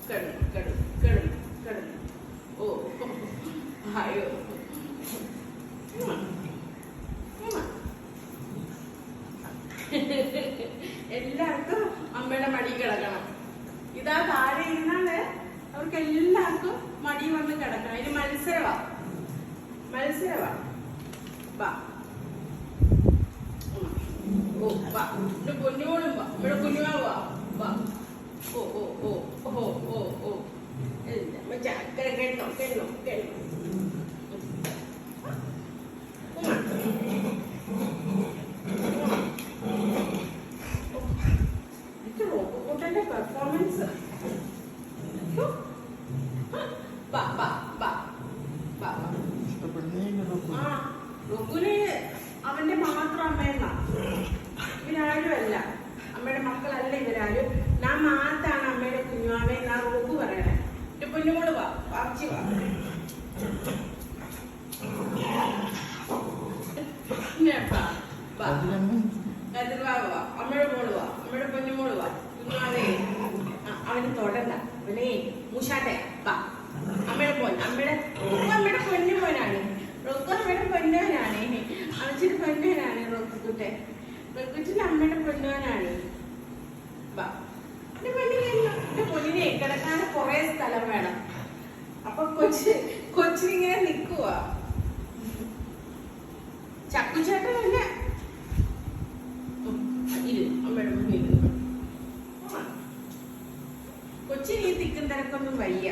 കിടന്നു കിടന്നു കിടന്നു കിടന്നു. ഓ അയ്യോ എല്ലാവർക്കും അമ്മയുടെ മടി കിടക്കണം. ഇതാ താഴെ ഇരുന്നാല് അവർക്ക് എല്ലാവർക്കും മടി വന്ന് കിടക്കണം. ഇത് മത്സരവാ മത്സരവാ. വാ ഓ വാ ഇവിടെ കുഞ്ഞുമോളും വാ. ഇവിടെ കുഞ്ഞുമാവാ വാ. ഓ ഓ ഓ ഓ ഓ ഓ ചക്കര കേട്ടോ കേട്ടോ കേട്ടോ. റോബോട്ടിന്റെ പെർഫോമൻസ്. റുക്കുന് അവന്റെ മാത്രം അമ്മയെന്നാ. ഇവരാരും അല്ല അമ്മയുടെ മക്കളല്ല ഇവരാരും. ഞാൻ മാത്രാണ് അമ്മയുടെ കുഞ്ഞുമാവേ എന്നാ റോബു പറയണേ. എന്റെ കുഞ്ഞുമോള് വാ വാച്ചി വാ. വാ അമ്മയുടെ മോള് വാ. അമ്മയുടെ കുഞ്ഞുമോള് വാ. കുഞ്ഞുമാവേ അവന് തൊടണ്ട. അവനെ മൂശാട്ടെ വാ. അമ്മയുടെ മോൻ അമ്മയുടെ പൊന്നുമോനാണ്. റൊക്കു അമ്മയുടെ പൊന്നോനാണ്. അമ്മച്ചിയുടെ പൊന്നോനാണ് റൊക്കുട്ടെ. റൊക്കുറ്റിന്റെ അമ്മയുടെ പൊന്നോനാണ്. വാ എന്റെ പൊന്നിനെ കിടക്കാൻ കുറെ സ്ഥലം വേണം. അപ്പൊ കൊച്ചിനിങ്ങനെ നിക്കുവാ. ചക്കുചേട്ടൻ തന്നെ അമ്മയുടെ മുന്നിൽ കൊച്ചിന് ഈ തിക്കും തിരക്കൊന്നും വയ്യ.